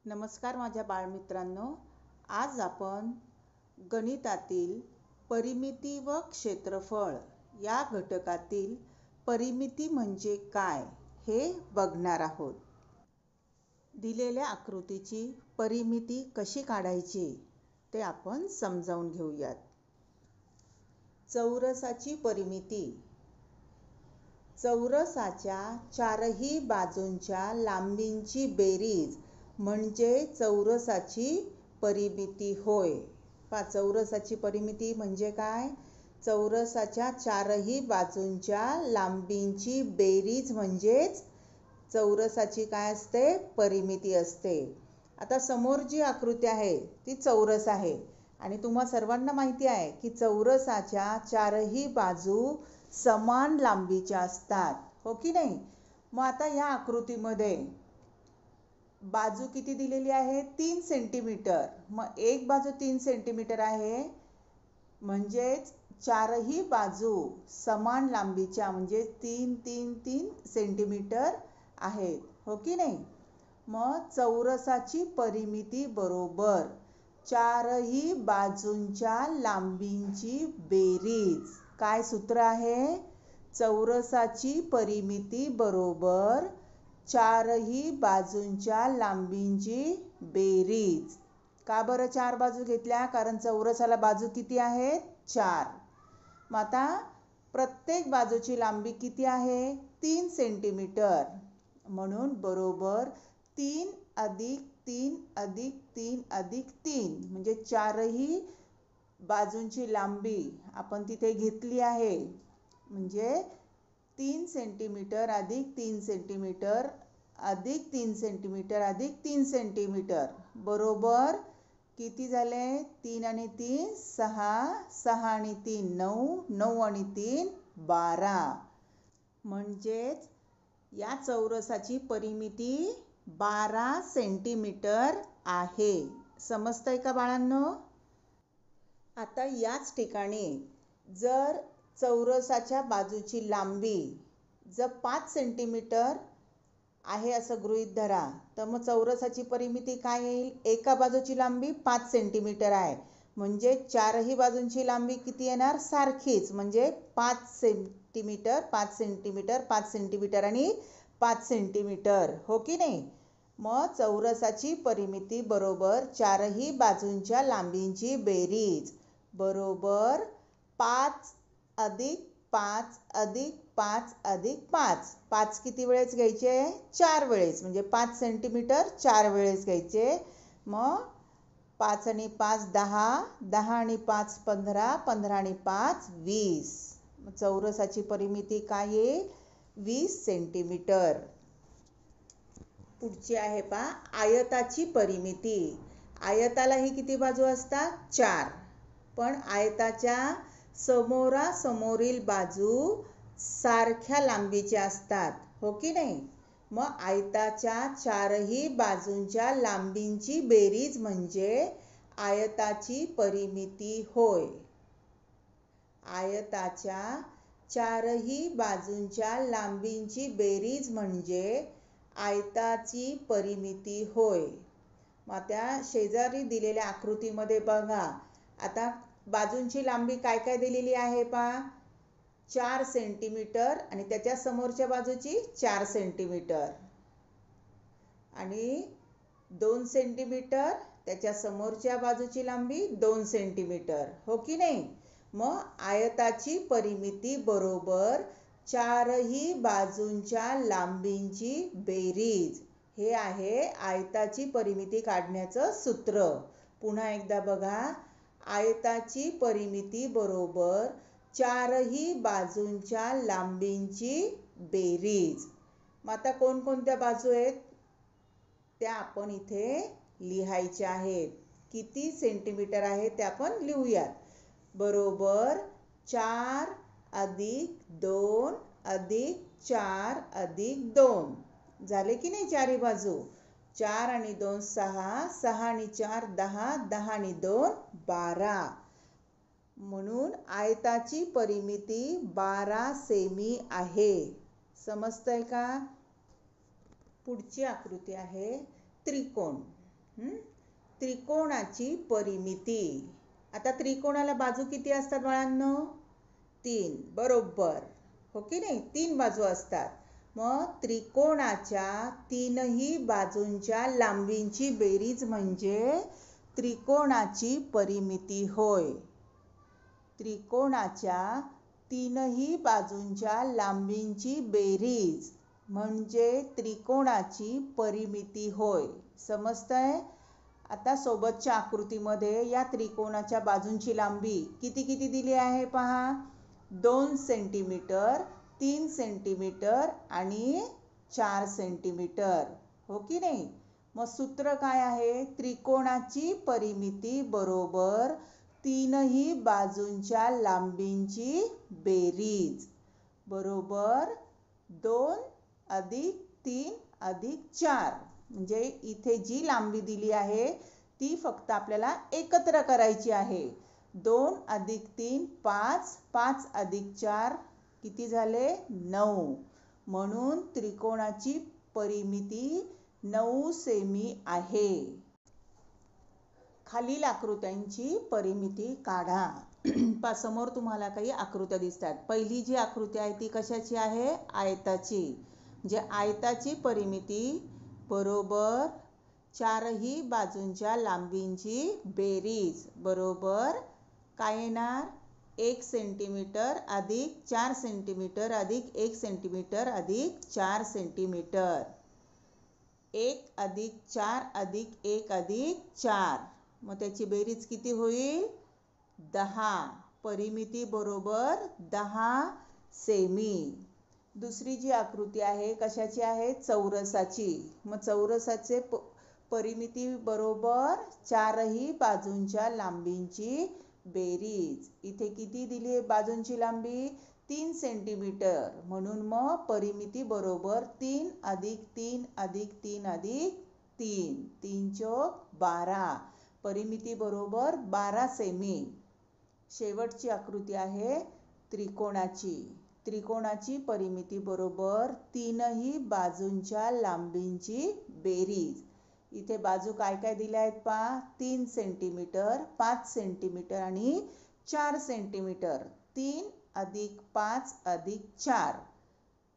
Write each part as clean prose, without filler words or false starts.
नमस्कार माझ्या बाळमित्रांनो. आज आपण गणितातील परिमिती व क्षेत्रफळ या घटकातील परिमिती म्हणजे काय हे बघणार आहोत. दिलेल्या आकृतीची परिमिती कशी काढायची ते आपण समजावून घेऊयात. चौरसाची परिमिती. चौरसाच्या चारही बाजूंच्या लांबींची बेरीज म्हणजे चौरसाची परिमिती होय. चौरसाची परिमिती म्हणजे काय? चौरसाच्या चारही बाजूंच्या लांबींची बेरीज म्हणजेच चौरसाची काय असते? परिमिती असते. आता समोर जी आकृती आहे ती चौरस आहे आणि तुम्हा सर्वांना माहिती आहे की चौरसाच्या चारही बाजू समान लांबीच्या असतात, हो की नाही? मग आता या आकृतीमध्ये बाजू किती दिलेली आहे? 3 सेंटीमीटर. मग एक बाजू 3 सेंटीमीटर आहे म्हणजेच चारही बाजू समान लांबीच्या म्हणजे 3 3 3 सेंटीमीटर आहेत, हो की नाही? मग चौरसाची परिमिती बरोबर चारही बाजूंच्या लांबींची बेरीज. काय सूत्र आहे? चौरसाची परिमिती बरोबर चारही बाजूंच्या लांबींची बेरीज. का बरं 4 बाजू घेतल्या? कारण चौरसाला बाजू किती आहेत? 4. मग आता प्रत्येक बाजूची लांबी किती आहे? 3 सेंटीमीटर. म्हणून बरोबर 3 अधिक 3 अधिक 3 अधिक 3 म्हणजे चारही बाजूंची लांबी आपण तिथे घेतली आहे. म्हणजे 3 सेंटीमीटर अधिक 3 सेंटीमीटर अधिक 3 सेंटीमीटर अधिक 3 सेंटीमीटर बरोबर किती झाले? 3 आणि 3 6, 6 आणि 3 9, 9 आणि 3 12. म्हणजेच या चौरसाची परिमिती 12 सेंटीमीटर आहे. समजतंय का बाळांनो? आता याच ठिकाणी जर चौरसाच्या बाजूची लांबी जर 5 सेंटीमीटर आहे असं गृहीत धरा, तर मग चौरसाची परिमिती काय येईल? एका बाजूची लांबी 5 सेंटीमीटर आहे म्हणजे चारही बाजूंची लांबी किती येणार? सारखीच म्हणजे 5 सेंटीमीटर 5 सेंटीमीटर 5 सेंटीमीटर आणि 5 सेंटीमीटर, हो की नाही? मग चौरसाची परिमिती बरोबर चारही बाजूंच्या लांबींची बेरीज बरोबर 5 अधिक 5 अधिक 5 अधिक 5. 5 किती वेळेस घ्यायचे? 4 वेळेस. म्हणजे 5 सेंटीमीटर 4 वेळेस घ्यायचे. मग 5 आणि 5 10, 10 आणि 5 15, 15 आणि 5 20. चौरसाची परिमिती काय येईल? 20 सेंटीमीटर. पुढची आहे पहा आयताची परिमिती. आयतालाही किती बाजू असतात? 4. पण आयताच्या समोरासमोरील बाजू सारख्या लांबीच्या असतात, हो की नाही? मग आयताच्या चारही बाजूंच्या लांबींची बेरीज म्हणजे आयताची परिमिती होय. आयताच्या चारही बाजूंच्या लांबींची बेरीज म्हणजे आयताची परिमिती होय. मग त्या शेजारी दिलेल्या आकृतीमध्ये बघा, आता बाजूंची लांबी काय काय दिलेली आहे पहा? 4 सेंटीमीटर आणि त्याच्या समोरच्या बाजूची 4 सेंटीमीटर आणि 2 सेंटीमीटर त्याच्या समोरच्या बाजूची लांबी 2 सेंटीमीटर, हो की नाही? मग आयताची परिमिती बरोबर चारही बाजूंच्या लांबींची बेरीज. हे आहे आयताची परिमिती काढण्याचं सूत्र. पुन्हा एकदा बघा, आयताची परिमिती बरोबर चारही बाजूंच्या लांबींची बेरीज. मग आता कोणकोणत्या बाजू आहेत त्या आपण इथे लिहायच्या आहेत. किती सेंटीमीटर आहे ते आपण लिहूयात. बरोबर 4 अधिक 2 अधिक 4 अधिक 2 झाले की नाही? चारही बाजू 4 आणि 2 6, 6 आणि 4 10, 10 आणि 2 12. म्हणून आयताची परिमिती 12 सेमी आहे. समजतंय का? पुढची आकृती आहे त्रिकोण. त्रिकोणाची परिमिती. आता त्रिकोणाला बाजू किती असतात बाळांनो? 3. बरोबर, हो की नाही? 3 बाजू असतात. मग त्रिकोणाच्या तीनही बाजूंच्या लांबींची बेरीज म्हणजे त्रिकोणाची परिमिती होय. त्रिकोणाच्या तीनही बाजूंच्या लांबींची बेरीज म्हणजे त्रिकोणाची परिमिती होय. समजतंय? आता सोबतच्या आकृतीमध्ये या त्रिकोणाच्या बाजूंची लांबी किती किती दिली आहे पहा. 2 सेंटीमीटर, 3 सेंटीमीटर आणि 4 सेंटीमीटर, हो की नाही? मग सूत्र काय आहे? त्रिकोणाची परिमिती बरोबर तीनही बाजूंच्या लांबींची बेरीज बरोबर 2 अधिक 3 अधिक 4. म्हणजे इथे जी लांबी दिली आहे ती फक्त आपल्याला एकत्र करायची आहे. 2 अधिक 3 5, 5 अधिक 4 किती झाले? 9. म्हणून त्रिकोणाची परिमिती 9 सेमी आहे. खालील आकृत्यांची परिमिती काढा. समोर तुम्हाला काही आकृत्या दिसतात. पहिली जी आकृती आहे ती कशाची आहे? आयताची. म्हणजे आयताची परिमिती बरोबर चारही बाजूंच्या लांबींची बेरीज बरोबर काय येणार? 1 सेंटीमीटर अधिक 4 सेंटीमीटर अधिक 1 सेंटीमीटर अधिक 4 सेंटीमीटर. 1 अधिक 4 अधिक 1 अधिक 4. मग त्याची बेरीज किती होईल? 10. परिमिती बरोबर 10 सेमी. दुसरी जी आकृती आहे कशाची आहे? चौरसाची. मग चौरसाचे परिमिती बरोबर चारही बाजूंच्या लांबींची बेरीज. इथे किती दिली आहे बाजूंची लांबी? 3 सेंटीमीटर. म्हणून मग परिमिती बरोबर 3 अधिक 3 अधिक 3 अधिक 3. 3 चौक 12. परिमिती बरोबर 12 सेमी. शेवटची आकृती आहे त्रिकोणाची. त्रिकोणाची परिमिती बरोबर तीनही बाजूंच्या लांबींची बेरीज. इथे बाजू काय काय दिल्या आहेत पहा. 3 सेंटीमीटर, 5 सेंटीमीटर आणि 4 सेंटीमीटर. 3 अधिक 5 अधिक 4.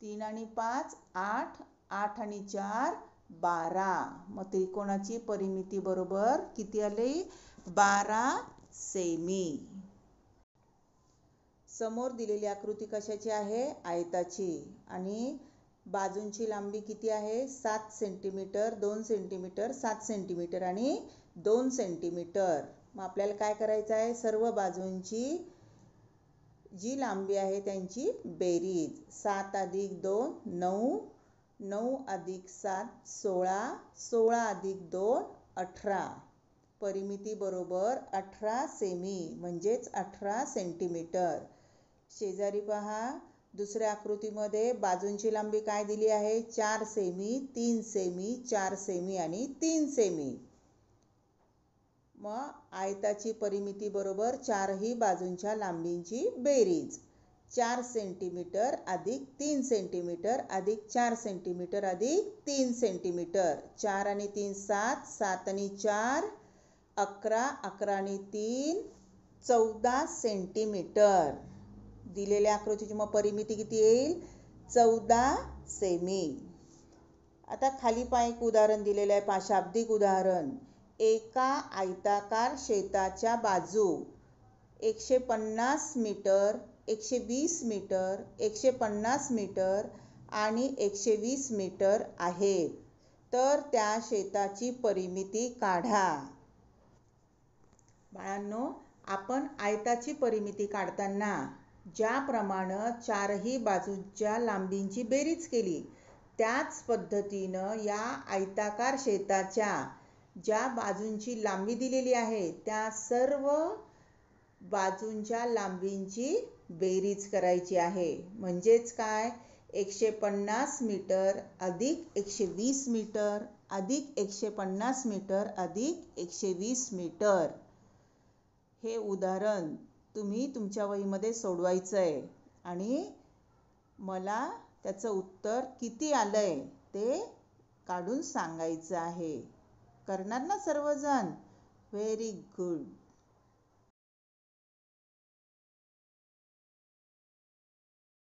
3 आणि 5 8, 8 आणि 4 12. मग त्रिकोणाची परिमिती बरोबर किती आली? 12 सेमी. समोर दिलेली आकृती कशाची आहे? आयताची. आणि बाजूंची लांबी किती आहे? 7 सेंटीमीटर, 2 सेंटीमीटर, 7 सेंटीमीटर आणि 2 सेंटीमीटर. मग आपल्याला काय करायचं आहे? सर्व बाजूंची जी लांबी आहे त्यांची बेरीज. 7 अधिक 2 9, 9 अधिक 7 16, 16 अधिक 2 18. परिमिती बरोबर 18 सेमी म्हणजेच 18 सेंटीमीटर. शेजारी पहा दुसऱ्या आकृतीमध्ये बाजूंची लांबी काय दिली आहे? 4 सेमी, 3 सेमी, 4 सेमी आणि 3 सेमी. मग आयताची परिमिती बरोबर चारही बाजूंच्या लांबींची बेरीज. 4 सेंटीमीटर अधिक 3 सेंटीमीटर अधिक 4 सेंटीमीटर अधिक 3 सेंटीमीटर. 4 आणि 3 7, 7 आणि 4 11, 11 आणि 3 14 सेंटीमीटर. दिलेल्या आकृतीची मग परिमिती किती येईल? 14 सेमी. आता खाली एक उदाहरण दिलेलं आहे पहा. शाब्दिक उदाहरण. एका आयताकार शेताच्या बाजू 150 मीटर, 120 मीटर, 150 मीटर आणि 120 मीटर आहेत. तर त्या शेताची परिमिती काढा. बाळांनो, आपण आयताची परिमिती काढताना ज्याप्रमाणे चारही बाजूच्या लांबींची बेरीज केली त्याच पद्धतीनं या आयताकार शेताच्या ज्या बाजूंची लांबी दिलेली आहे त्या सर्व बाजूंच्या लांबींची बेरीज करायची आहे. म्हणजेच काय? 150 मीटर अधिक 120 मीटर अधिक 150 मीटर अधिक 120 मीटर. हे उदाहरण तुम्ही तुमच्या वहीमध्ये सोडवायचं आहे आणि मला त्याचं उत्तर किती आलंय ते काढून सांगायचं आहे. करणार ना सर्वजण? Very good.